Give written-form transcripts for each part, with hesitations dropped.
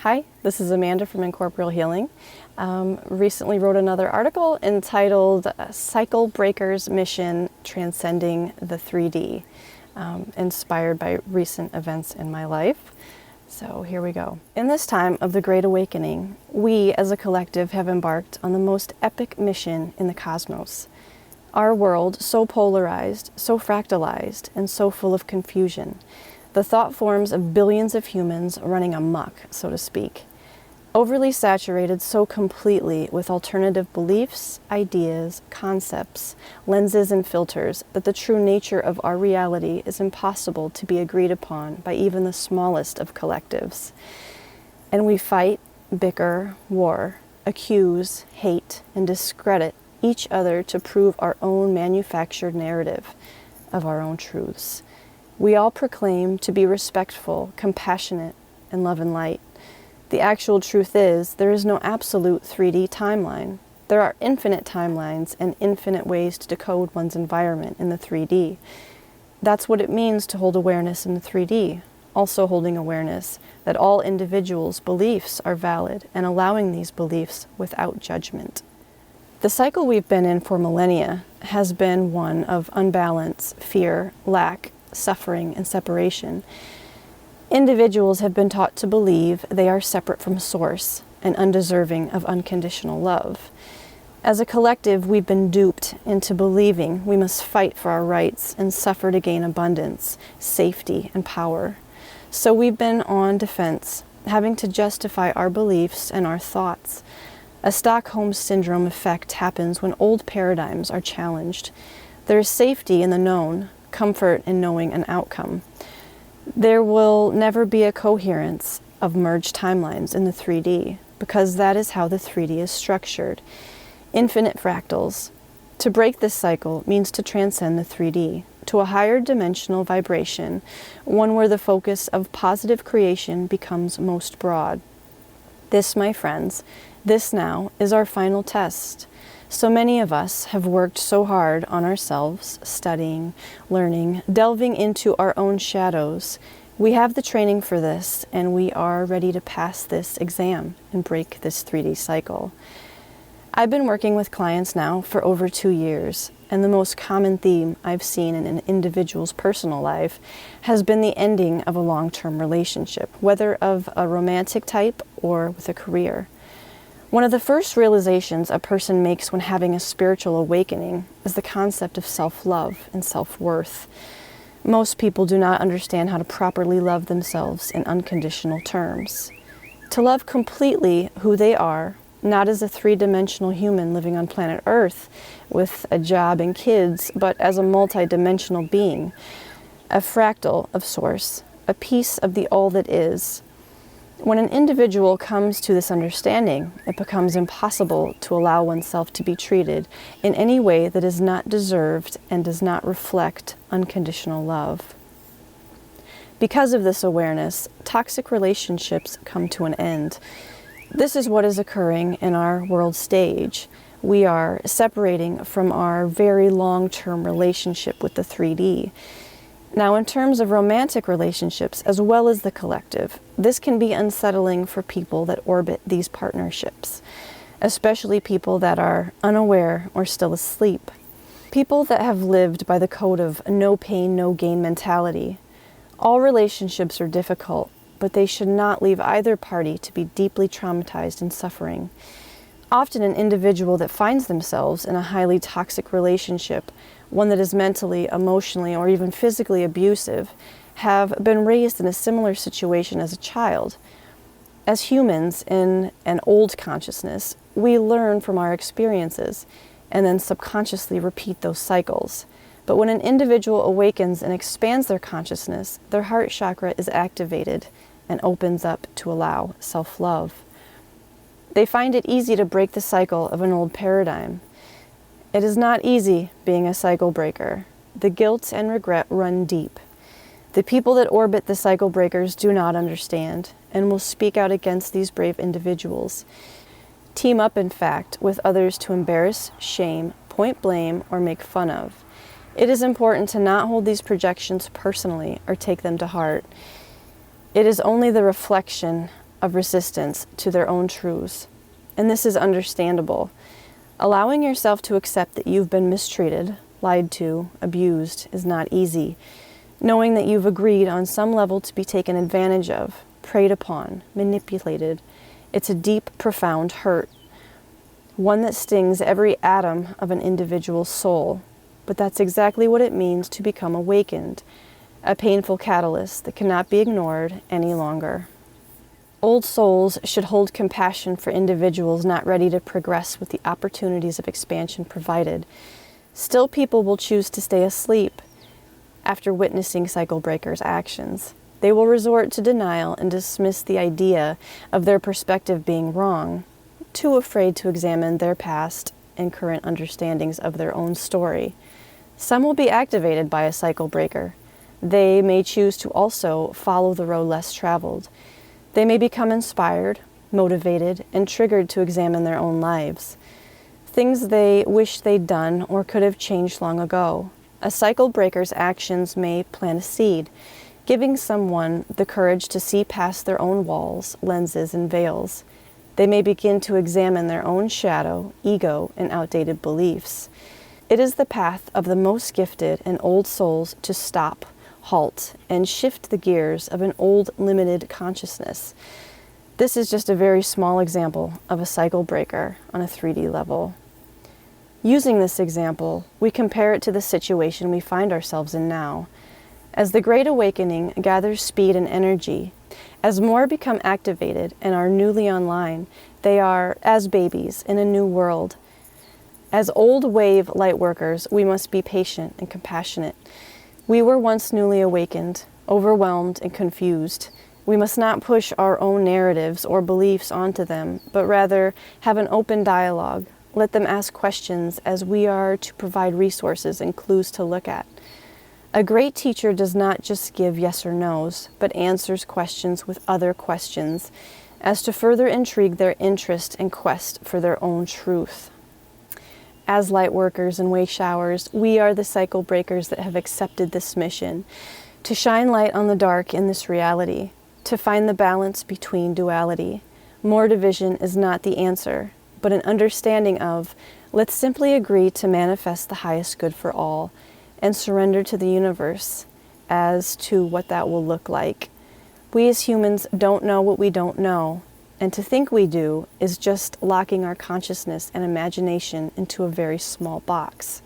Hi, this is Amanda from Incorporeal Healing. Recently wrote another article entitled Cycle Breaker's Mission Transcending the 3D, inspired by recent events in my life. So here we go. In this time of the Great Awakening, we as a collective have embarked on the most epic mission in the cosmos. Our world, so polarized, so fractalized, and so full of confusion. The thought forms of billions of humans running amok, so to speak. Overly saturated so completely with alternative beliefs, ideas, concepts, lenses, and filters that the true nature of our reality is impossible to be agreed upon by even the smallest of collectives. And we fight, bicker, war, accuse, hate, and discredit each other to prove our own manufactured narrative of our own truths. We all proclaim to be respectful, compassionate, and love and light. The actual truth is, there is no absolute 3D timeline. There are infinite timelines and infinite ways to decode one's environment in the 3D. That's what it means to hold awareness in the 3D, also holding awareness that all individuals' beliefs are valid and allowing these beliefs without judgment. The cycle we've been in for millennia has been one of unbalance, fear, lack, suffering, and separation. Individuals have been taught to believe they are separate from Source and undeserving of unconditional love. As a collective, we've been duped into believing we must fight for our rights and suffer to gain abundance, safety, and power. So we've been on defense, having to justify our beliefs and our thoughts. A Stockholm Syndrome effect happens when old paradigms are challenged. There is safety in the known, comfort in knowing an outcome. There will never be a coherence of merged timelines in the 3D, because that is how the 3D is structured. Infinite fractals. To break this cycle means to transcend the 3D, to a higher dimensional vibration, one where the focus of positive creation becomes most broad. This, my friends, this now is our final test. So many of us have worked so hard on ourselves, studying, learning, delving into our own shadows. We have the training for this, and we are ready to pass this exam and break this 3D cycle. I've been working with clients now for over 2 years, and the most common theme I've seen in an individual's personal life has been the ending of a long-term relationship, whether of a romantic type or with a career. One of the first realizations a person makes when having a spiritual awakening is the concept of self-love and self-worth. Most people do not understand how to properly love themselves in unconditional terms. To love completely who they are, not as a three-dimensional human living on planet Earth with a job and kids, but as a multi-dimensional being, a fractal of Source, a piece of the all that is. When an individual comes to this understanding, it becomes impossible to allow oneself to be treated in any way that is not deserved and does not reflect unconditional love. Because of this awareness, toxic relationships come to an end. This is what is occurring in our world stage. We are separating from our very long-term relationship with the 3D. Now, in terms of romantic relationships, as well as the collective, this can be unsettling for people that orbit these partnerships, especially people that are unaware or still asleep. People that have lived by the code of no pain, no gain mentality. All relationships are difficult, but they should not leave either party to be deeply traumatized and suffering. Often an individual that finds themselves in a highly toxic relationship, one that is mentally, emotionally, or even physically abusive, have been raised in a similar situation as a child. As humans in an old consciousness, we learn from our experiences and then subconsciously repeat those cycles. But when an individual awakens and expands their consciousness, their heart chakra is activated and opens up to allow self-love. They find it easy to break the cycle of an old paradigm. It is not easy being a cycle breaker. The guilt and regret run deep. The people that orbit the cycle breakers do not understand and will speak out against these brave individuals. Team up, in fact, with others to embarrass, shame, point blame, or make fun of. It is important to not hold these projections personally or take them to heart. It is only the reflection of resistance to their own truths. And this is understandable. Allowing yourself to accept that you've been mistreated, lied to, abused is not easy. Knowing that you've agreed on some level to be taken advantage of, preyed upon, manipulated, it's a deep, profound hurt. One that stings every atom of an individual's soul. But that's exactly what it means to become awakened, a painful catalyst that cannot be ignored any longer. Old souls should hold compassion for individuals not ready to progress with the opportunities of expansion provided. Still, people will choose to stay asleep after witnessing cycle breakers' actions. They will resort to denial and dismiss the idea of their perspective being wrong, too afraid to examine their past and current understandings of their own story. Some will be activated by a cycle breaker. They may choose to also follow the road less traveled. They may become inspired, motivated, and triggered to examine their own lives. Things they wish they'd done or could have changed long ago. A cycle breaker's actions may plant a seed, giving someone the courage to see past their own walls, lenses, and veils. They may begin to examine their own shadow, ego, and outdated beliefs. It is the path of the most gifted and old souls to stop, halt, and shift the gears of an old, limited consciousness. This is just a very small example of a cycle breaker on a 3D level. Using this example, we compare it to the situation we find ourselves in now. As the Great Awakening gathers speed and energy, as more become activated and are newly online, they are as babies in a new world. As old wave light workers, we must be patient and compassionate. We were once newly awakened, overwhelmed and confused. We must not push our own narratives or beliefs onto them, but rather have an open dialogue. Let them ask questions as we are to provide resources and clues to look at. A great teacher does not just give yes or no's, but answers questions with other questions, as to further intrigue their interest and quest for their own truth. As light workers and wake showers, we are the cycle breakers that have accepted this mission, to shine light on the dark in this reality, to find the balance between duality. More division is not the answer, but an understanding of, let's simply agree to manifest the highest good for all, and surrender to the universe as to what that will look like. We as humans don't know what we don't know, and to think we do is just locking our consciousness and imagination into a very small box.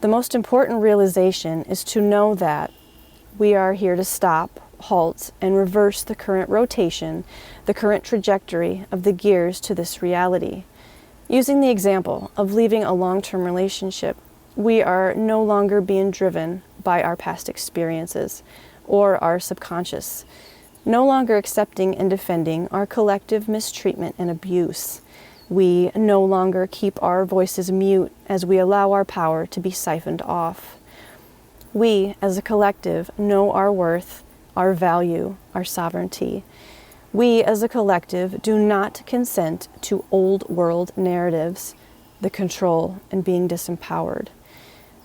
The most important realization is to know that we are here to stop, halt, and reverse the current rotation, the current trajectory of the gears to this reality. Using the example of leaving a long-term relationship, we are no longer being driven by our past experiences or our subconscious, no longer accepting and defending our collective mistreatment and abuse. We no longer keep our voices mute as we allow our power to be siphoned off. We, as a collective, know our worth, our value, our sovereignty. We, as a collective, do not consent to old world narratives, the control, and being disempowered.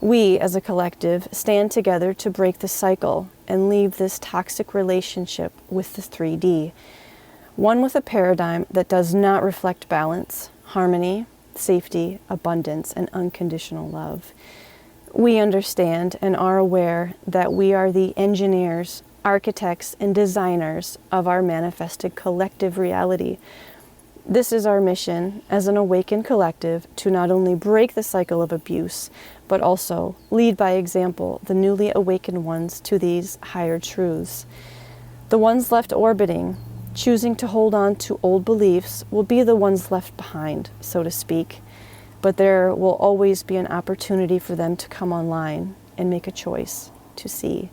We, as a collective, stand together to break the cycle and leave this toxic relationship with the 3D, one with a paradigm that does not reflect balance, harmony, safety, abundance, and unconditional love. We understand and are aware that we are the engineers, architects, and designers of our manifested collective reality. This is our mission as an awakened collective to not only break the cycle of abuse, but also lead by example the newly awakened ones to these higher truths. The ones left orbiting, choosing to hold on to old beliefs, will be the ones left behind, so to speak, but there will always be an opportunity for them to come online and make a choice to see.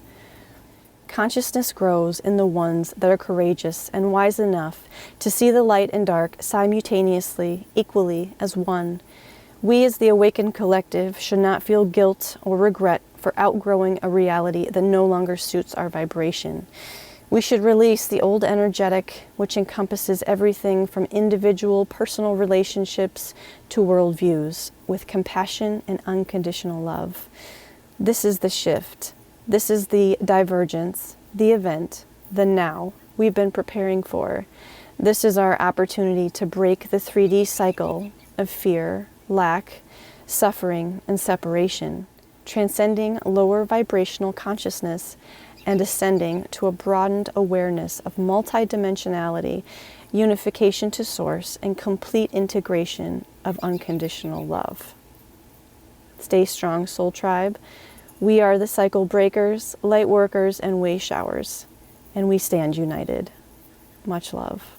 Consciousness grows in the ones that are courageous and wise enough to see the light and dark simultaneously, equally as one. We as the awakened collective should not feel guilt or regret for outgrowing a reality that no longer suits our vibration. We should release the old energetic, which encompasses everything from individual personal relationships to worldviews, with compassion and unconditional love. This is the shift. This is the divergence, the event, the now we've been preparing for. This is our opportunity to break the 3D cycle of fear, lack, suffering, and separation, transcending lower vibrational consciousness and ascending to a broadened awareness of multidimensionality, unification to source, and complete integration of unconditional love. Stay strong, Soul Tribe. We are the cycle breakers, light workers, and way showers, and we stand united. Much love.